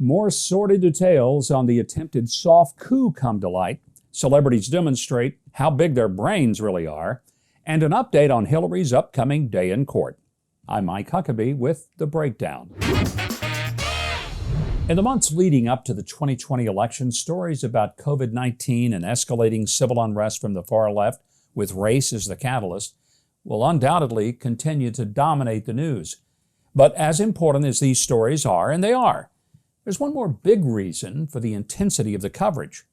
More sordid details on the attempted soft coup come to light. Celebrities demonstrate how big their brains really are. And an update on Hillary's upcoming day in court. I'm Mike Huckabee with The Breakdown. In the months leading up to the 2020 election, stories about COVID-19 and escalating civil unrest from the far left, with race as the catalyst, will undoubtedly continue to dominate the news. But as important as these stories are, and they are, there's one more big reason for the intensity of the coverage.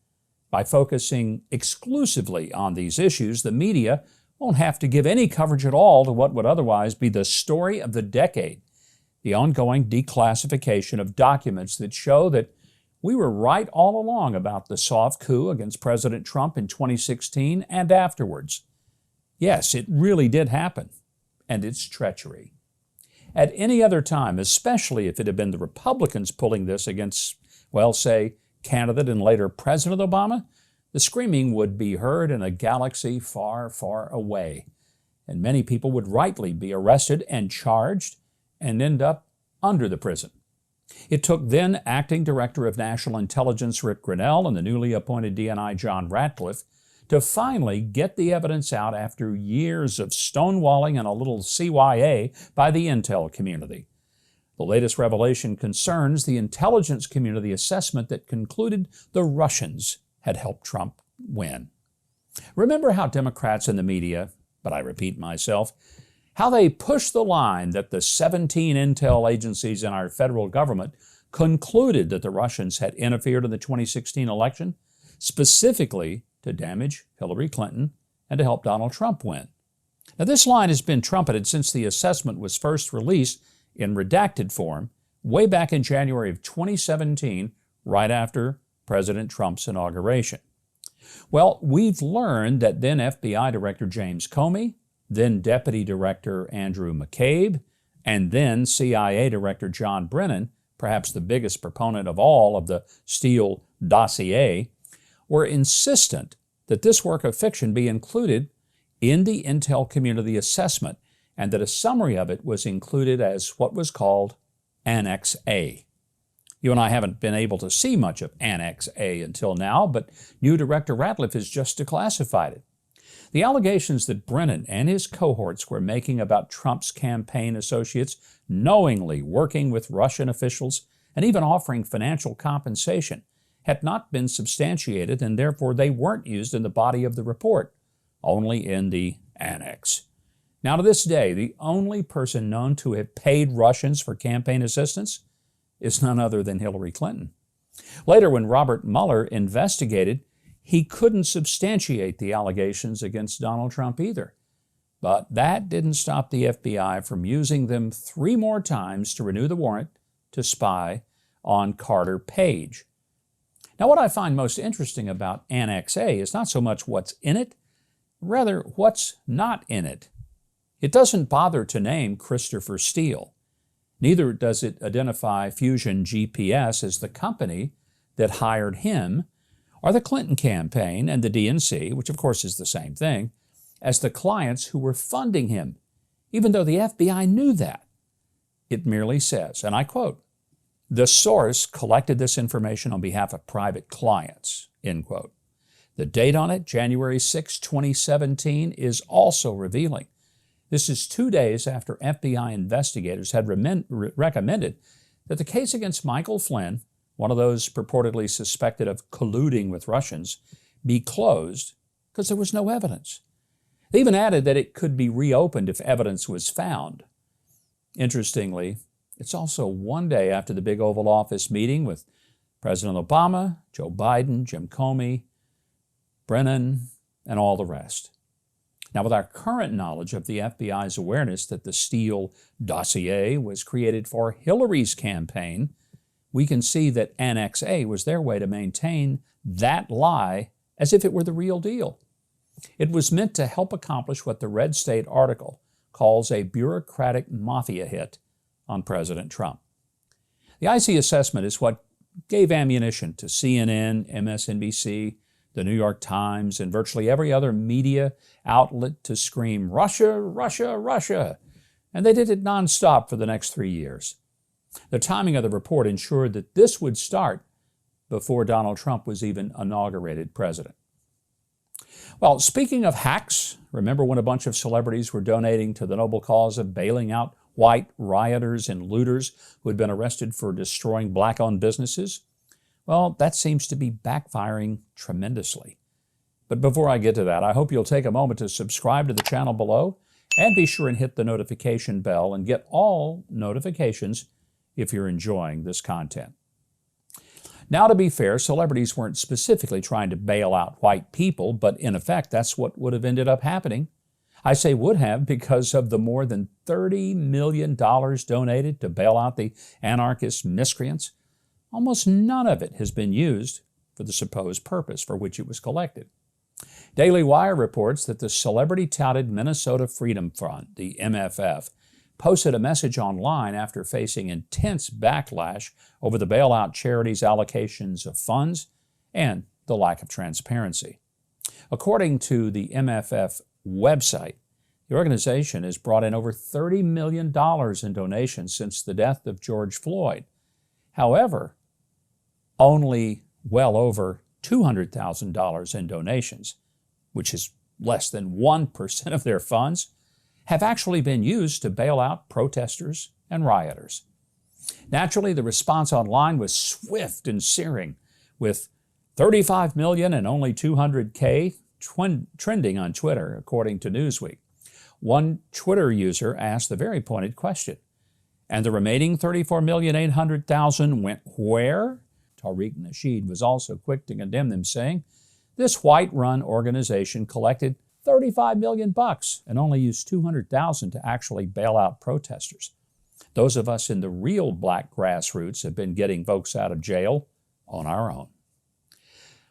By focusing exclusively on these issues, the media won't have to give any coverage at all to what would otherwise be the story of the decade, the ongoing declassification of documents that show that we were right all along about the soft coup against President Trump in 2016 and afterwards. Yes, it really did happen, and it's treachery. At any other time, especially if it had been the Republicans pulling this against, well, say, candidate and later President Obama, the screaming would be heard in a galaxy far, far away, and many people would rightly be arrested and charged and end up under the prison. It took then Acting Director of National Intelligence Rick Grinnell and the newly appointed DNI John Ratcliffe to finally get the evidence out after years of stonewalling and a little CYA by the intel community. The latest revelation concerns the intelligence community assessment that concluded the Russians had helped Trump win. Remember how Democrats in the media, but I repeat myself, how they pushed the line that the 17 intel agencies in our federal government concluded that the Russians had interfered in the 2016 election, specifically to damage Hillary Clinton and to help Donald Trump win. Now, this line has been trumpeted since the assessment was first released in redacted form way back in January of 2017, right after President Trump's inauguration. Well, we've learned that then FBI Director James Comey, then Deputy Director Andrew McCabe, and then CIA Director John Brennan, perhaps the biggest proponent of all of the Steele dossier, were insistent that this work of fiction be included in the intel community assessment and that a summary of it was included as what was called Annex A. You and I haven't been able to see much of Annex A until now, but new Director Ratcliffe has just declassified it. The allegations that Brennan and his cohorts were making about Trump's campaign associates knowingly working with Russian officials and even offering financial compensation had not been substantiated, and therefore they weren't used in the body of the report, only in the annex. Now, to this day, the only person known to have paid Russians for campaign assistance is none other than Hillary Clinton. Later, when Robert Mueller investigated, he couldn't substantiate the allegations against Donald Trump either. But that didn't stop the FBI from using them 3 more times to renew the warrant to spy on Carter Page. Now, what I find most interesting about Annex A is not so much what's in it, rather what's not in it. It doesn't bother to name Christopher Steele. Neither does it identify Fusion GPS as the company that hired him, or the Clinton campaign and the DNC, which of course is the same thing, as the clients who were funding him, even though the FBI knew that. It merely says, and I quote, "The source collected this information on behalf of private clients," end quote. The date on it, January 6, 2017, is also revealing. This is 2 days after FBI investigators had recommended that the case against Michael Flynn, one of those purportedly suspected of colluding with Russians, be closed because there was no evidence. They even added that it could be reopened if evidence was found. Interestingly, it's also 1 day after the big Oval Office meeting with President Obama, Joe Biden, Jim Comey, Brennan, and all the rest. Now, with our current knowledge of the FBI's awareness that the Steele dossier was created for Hillary's campaign, we can see that Annex A was their way to maintain that lie as if it were the real deal. It was meant to help accomplish what the Red State article calls a bureaucratic mafia hit on President Trump. The IC assessment is what gave ammunition to CNN, MSNBC, the New York Times, and virtually every other media outlet to scream, "Russia, Russia, Russia," and they did it nonstop for the next 3 years. The timing of the report ensured that this would start before Donald Trump was even inaugurated president. Well, speaking of hacks, remember when a bunch of celebrities were donating to the noble cause of bailing out white rioters and looters who had been arrested for destroying black-owned businesses? Well, that seems to be backfiring tremendously. But before I get to that, I hope you'll take a moment to subscribe to the channel below and be sure and hit the notification bell and get all notifications if you're enjoying this content. Now, to be fair, celebrities weren't specifically trying to bail out white people, but in effect, that's what would have ended up happening. I say would have because of the more than $30 million donated to bail out the anarchist miscreants. Almost none of it has been used for the supposed purpose for which it was collected. Daily Wire reports that the celebrity-touted Minnesota Freedom Front, the MFF, posted a message online after facing intense backlash over the bailout charity's allocations of funds and the lack of transparency. According to the MFF website, the organization has brought in over $30 million in donations since the death of George Floyd. However, only well over $200,000 in donations, which is less than 1% of their funds, have actually been used to bail out protesters and rioters. Naturally, the response online was swift and searing, with 35 million and only 200K trending on Twitter, according to Newsweek. One Twitter user asked the very pointed question, and the remaining 34,800,000 went where? Tariq Nasheed was also quick to condemn them, saying, this white-run organization collected $35 million and only used $200,000 to actually bail out protesters. Those of us in the real black grassroots have been getting folks out of jail on our own.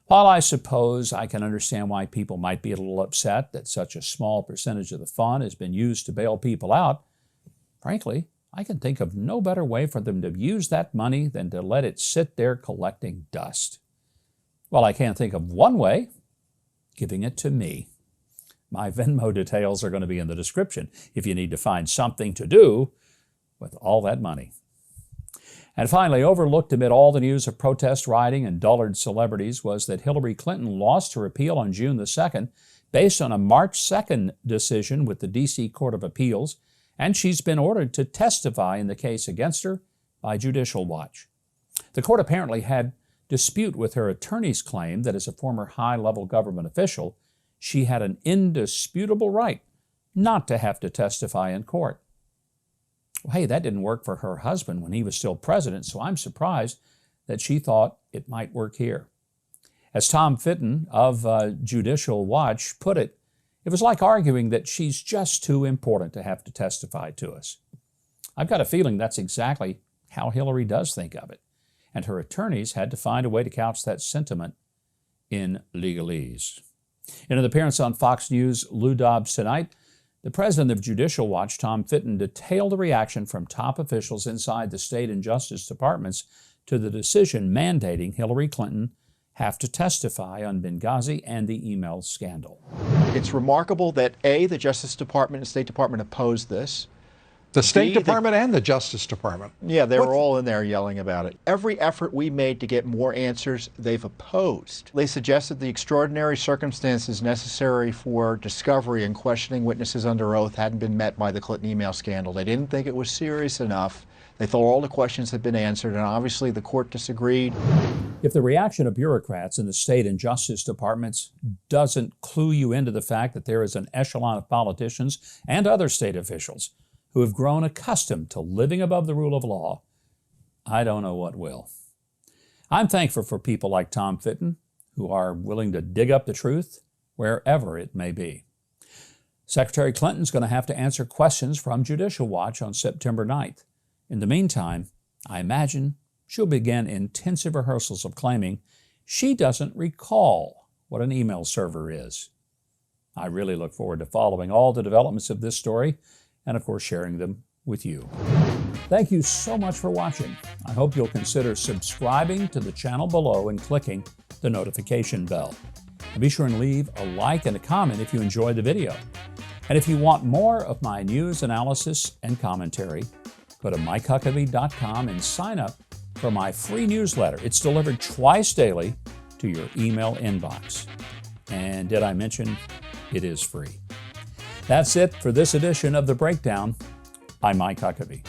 While I suppose I can understand why people might be a little upset that such a small percentage of the fund has been used to bail people out, frankly, I can think of no better way for them to use that money than to let it sit there collecting dust. Well, I can't think of one way, giving it to me. My Venmo details are going to be in the description if you need to find something to do with all that money. And finally, overlooked amid all the news of protest rioting and dullard celebrities was that Hillary Clinton lost her appeal on June the 2nd based on a March 2nd decision with the D.C. Court of Appeals, and she's been ordered to testify in the case against her by Judicial Watch. The court apparently had dispute with her attorney's claim that as a former high-level government official, she had an indisputable right not to have to testify in court. Well, hey, that didn't work for her husband when he was still president, so I'm surprised that she thought it might work here. As Tom Fitton of Judicial Watch put it, it was like arguing that she's just too important to have to testify to us. I've got a feeling that's exactly how Hillary does think of it, and her attorneys had to find a way to couch that sentiment in legalese. In an appearance on Fox News' Lou Dobbs Tonight, the president of Judicial Watch, Tom Fitton, detailed the reaction from top officials inside the state and justice departments to the decision mandating Hillary Clinton have to testify on Benghazi and the email scandal. It's remarkable that A, the Justice Department and State Department opposed this. The State Department and the Justice Department. Yeah, they were all in there yelling about it. Every effort we made to get more answers, they've opposed. They suggested the extraordinary circumstances necessary for discovery and questioning witnesses under oath hadn't been met by the Clinton email scandal. They didn't think it was serious enough. They thought all the questions had been answered, and obviously the court disagreed. If the reaction of bureaucrats in the state and justice departments doesn't clue you into the fact that there is an echelon of politicians and other state officials who have grown accustomed to living above the rule of law, I don't know what will. I'm thankful for people like Tom Fitton, who are willing to dig up the truth wherever it may be. Secretary Clinton's going to have to answer questions from Judicial Watch on September 9th. In the meantime, I imagine she'll begin intensive rehearsals of claiming she doesn't recall what an email server is. I really look forward to following all the developments of this story and, of course, sharing them with you. Thank you so much for watching. I hope you'll consider subscribing to the channel below and clicking the notification bell. And be sure and leave a like and a comment if you enjoyed the video. And if you want more of my news analysis and commentary, Go to MikeHuckabee.com and sign up for my free newsletter. It's delivered twice daily to your email inbox. And did I mention it is free? That's it for this edition of The Breakdown. I'm Mike Huckabee.